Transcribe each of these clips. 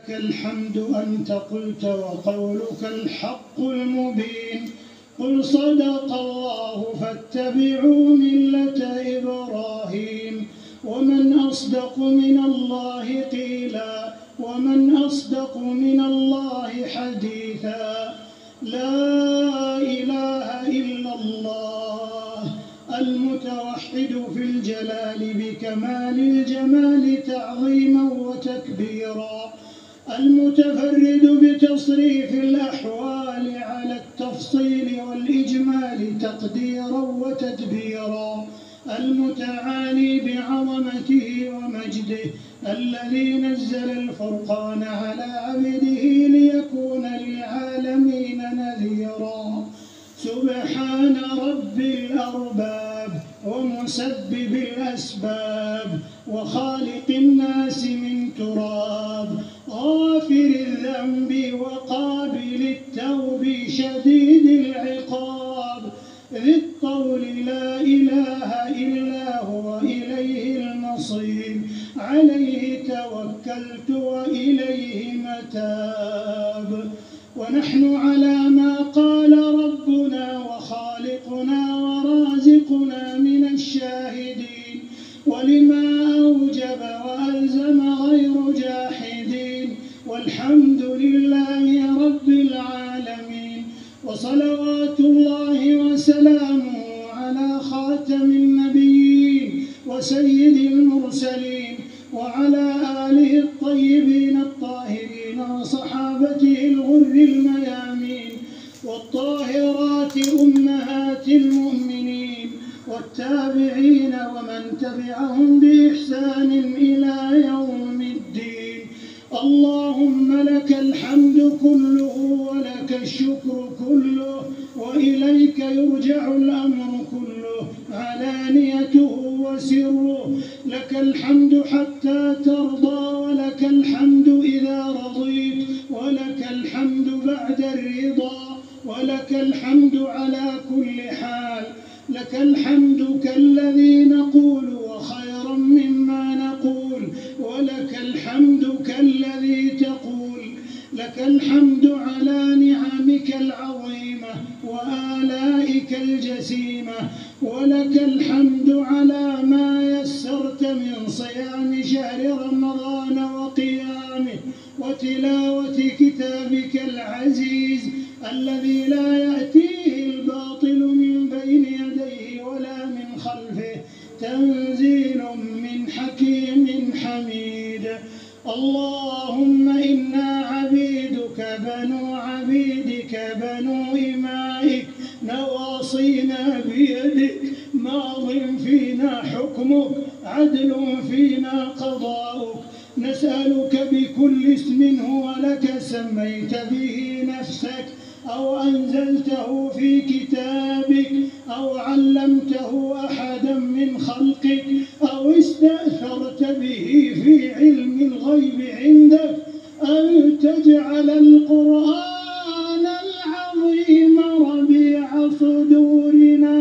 لك الحمد أنت قلت وقولك الحق المبين. قل صدق الله فاتبعوا ملة إبراهيم. ومن أصدق من الله قيلا ومن أصدق من الله حديثا. لا إله إلا الله المتوحد في الجلال بكمال الجمال تعظيما وتكبيرا، المتفرد بتصريف الأحوال على التفصيل والإجمال تقديرا وتدبيرا، المتعالي بعظمته ومجده، الذي نزل الفرقان على عبده ليكون للعالمين نذيرا. سبحان رب الأرباب ومسبب الأسباب وخالق الناس من تراب، غافر الذنب وقابل التوب شديد العقاب، ذي الطول لا إله إلا هو إليه المصير، عليه توكلت وإليه متاب. ونحن على ما قال ربنا وخالقنا ورازقنا من الشاهدين، ولما أوجب وألزم غير جاحدين، والحمد لله رب العالمين. وصلوات الله وسلامه على خاتم النبيين وسيد المرسلين، وعلى آله الطيبين الطاهرين وصحابته الغر الميامين، والطاهرات أمهات المؤمنين، والتابعين ومن تبعهم بإحسان إلى يوم الدين. اللهم لك الحمد كله ولك الشكر كله، وإليك يرجع الأمر كله علانيته وسره. لك الحمد حتى ترضى، ولك الحمد إذا رضيت، ولك الحمد بعد الرضا، ولك الحمد على كل حال. لك الحمد كالذي نقول وخيرا مما نقول، ولك الحمد كالذي تقول. لك الحمد على نعمك العظيمة وآلائك الجسيمة، ولك الحمد على ما يسرت من صيام شهر رمضان وقيامه وتلاوة كتابك العزيز الذي لا يأتيه الباطل من بين يديه ولا من خلفه، تنزيل من حكيم حميد. اللهم إنا عبيدك بنو عبيدك بنو إمائك، نواصينا بيدك، ماض فينا حكمك، عدل فينا قضاؤك. نسألك بكل اسم هو لك سميت به نفسك أو أنزلته في كتابك أو علمته أحدا من خلقك أو استأثرت به في علم الغيب عندك، أن تجعل القرآن العظيم ربيع صدورنا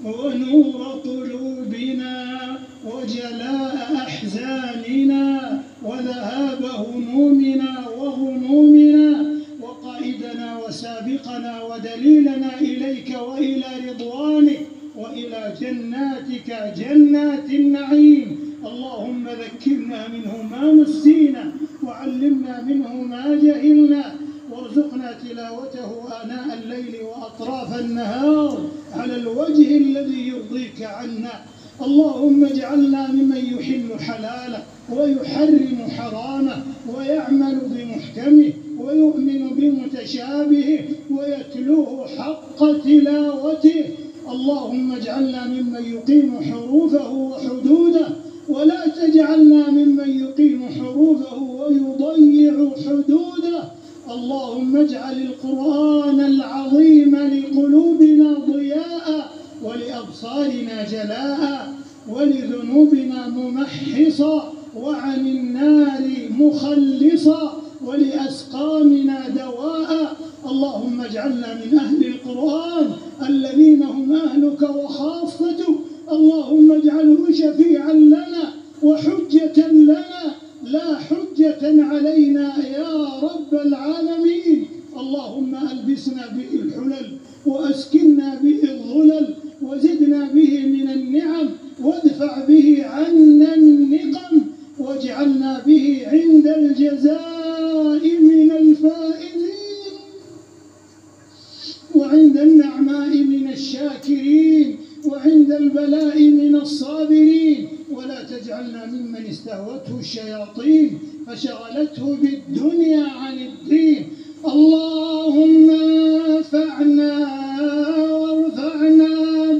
ونور قلوبنا وجلاء أحزاننا وذهاب همومنا وغمومنا، وقائدنا وسابقنا ودليلنا إليك وإلى رضوانك وإلى جناتك جنات النعيم. اللهم ذكرنا منه ما نسينا وعلمنا منه ما جهلنا، وارزقنا تلاوته آناء الليل وأطراف النهار على الوجه الذي يرضيك عنا. اللهم اجعلنا ممن يحل حلاله ويحرم حرامه ويعمل بمحكمه ويؤمن بمتشابهه ويتلوه حق تلاوته. اللهم اجعلنا ممن يقيم حروفه وحدوده، ولا تجعلنا ممن يقيم حروفه ويضيع حدوده. اللهم اجعل القرآن العظيم لقلوبنا ضياء، ولأبصارنا جلاء، ولذنوبنا ممحصا، وعن النار مخلصا، ولأسقامنا دواء. اللهم اجعلنا من أهل القرآن الذين هم أهلك وخاصتك. اللهم اجعله شفيعا لنا وحجة لنا لا حجة علينا يا رب العالمين. اللهم ألبسنا به الحلل وأسكننا به الظلل وزدنا به من النعم وادفع به عنا النقم واجعلنا به عند الجزاء من الفائزين وعند النعماء من الشاكرين وعند البلاء من الصابرين، ولا تجعلنا ممن استهوته الشياطين فشغلته بالدنيا عن الدين. اللهم انفعنا وارفعنا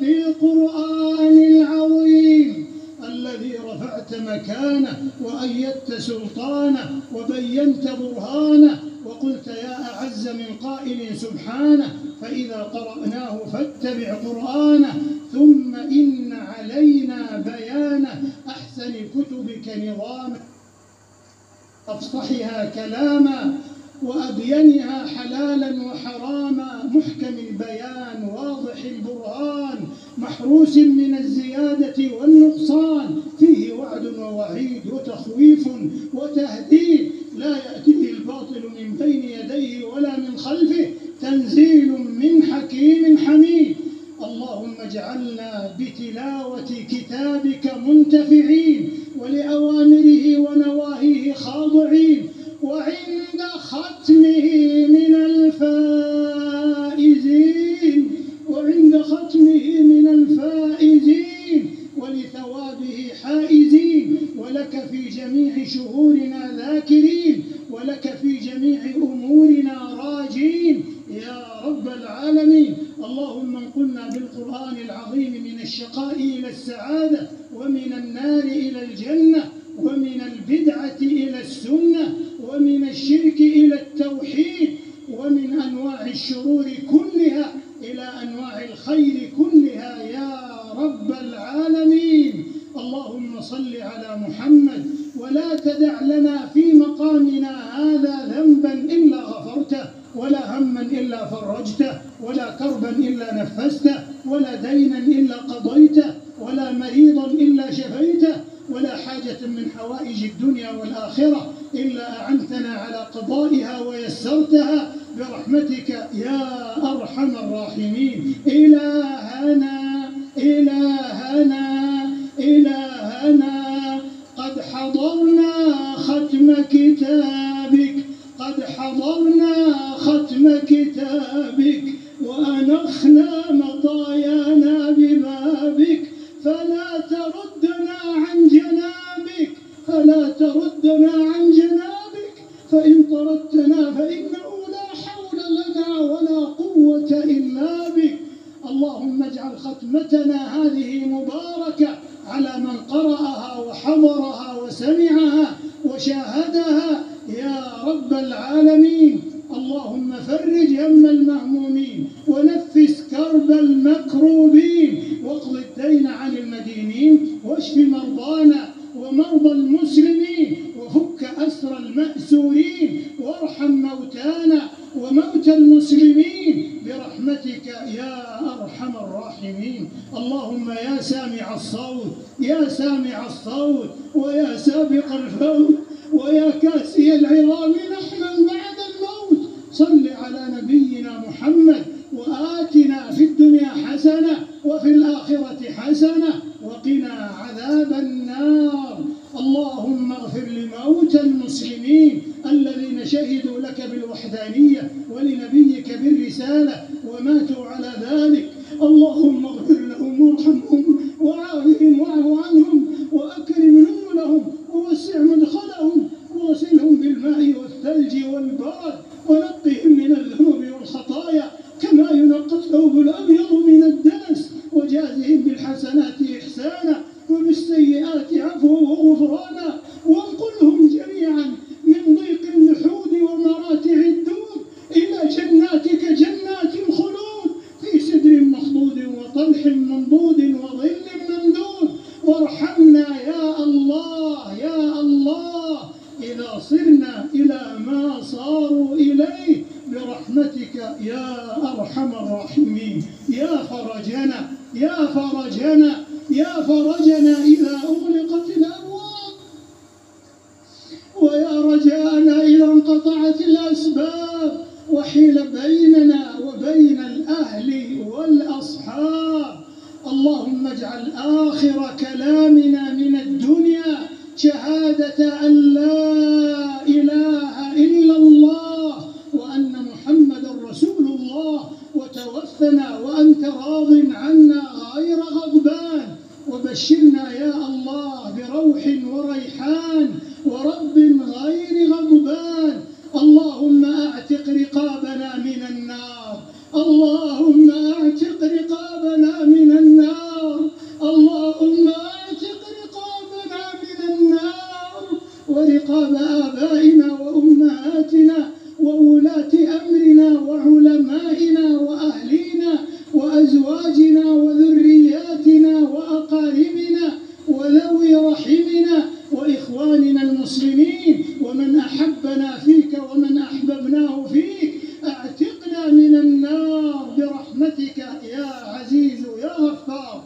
بالقرآن العظيم الذي رفعت مكانه وأيدت سلطانه وبينت برهانه، وقلت يا أعز من قائل سبحانه فإذا قرأناه فاتبع قرآنه ثم إن علينا بيانه، أحسن كتبك نظاما أفصحها كلاما وأبينها حلالا وحراما، محكم البيان واضح البرهان محروس من الزيادة والنقصان، فيه وعد ووعيد وتخويف وتهديد، لا يأتيه الباطل من بين يديه ولا من خلفه، تنزيل من حكيم حميد. اللهم اجعلنا بتلاوة كتابك منتفعين ولأوامره ونواهيه خاضعين، وعند ختمه من الفائزين ولثوابه حائزين، ولك في جميع شهورنا ذاكرين، ولك في جميع أمورنا راجين يا رب العالمين. اللهم انقلنا بالقرآن العظيم من الشقاء إلى السعادة، ومن النار إلى الجنة، ومن البدعة إلى السنة، ومن الشرك إلى التوحيد، ومن أنواع الشرور كلها إلى أنواع الخير كلها يا رب العالمين. اللهم صل على محمد، ولا تدع لنا في مقامنا هذا ذنبا إلا غفرته، ولا هما إلا فرجته، ولا كربا إلا نفسته، ولا دينا إلا قضيته، ولا مريضا إلا شفيته، ولا حاجة من حوائج الدنيا والآخرة إلا أعنتنا على قضائها ويسرتها برحمتك يا أرحم الراحمين. إلهنا قد حضرنا ختم كتابك وأنخنا مطايانا ببابك، فلا تردنا عن جنابك، فإن طردتنا فإنه لا حول لنا ولا قوة إلا بك. اللهم اجعل ختمتنا هذه مباركة على من قرأها وحضرها وسمعها وشاهدها يا رب العالمين. اللهم فرج هم المهمومين ونفس كرب المكروبين، واقض الدين عن المدينين، واشف مرضانا ومرضى المسلمين، وفك أسر المأسورين، وارحم موتانا وموتى المسلمين برحمتك يا أرحم الراحمين. اللهم يا سامع الصوت ويا سابق الفوت ويا كاسي العظام لحما بعد الموت، صل على نبينا محمد وآتنا في الدنيا حسنة وفي الآخرة حسنة وقنا عذاب النار. اللهم اغفر لموتى المسلمين الذين شهدوا لك بالوحدانية ولنبيك بالرسالة وماتوا على ذلك. اللهم اغفر لهم وارحمهم وعافهم واعف عنهم وأكرم نزلهم ووسع مدخلهم وغسلهم بالماء والثلج والبرد ونقهم من الذنوب والخطايا كما ينقى الثوب الأبيض من الدنس، وجازهم بالحسنات إحسانا وبالسيئات عفوا وغفرانا، وانقلهم جميعا من ضيق النحود ومراتع الدود إلى جناتك جنات الخلود في سدر مخضود وطلح منضود وظل ممدود. وارحمنا يا الله إذا صرنا إلى ما صاروا إليه برحمتك يا أرحم الراحمين. يا فرجنا إذا أغلقت الأبواب، ويا رجاء أحبنا فيك ومن أحببناه فيك، أعتقنا من النار برحمتك يا عزيز يا غفار.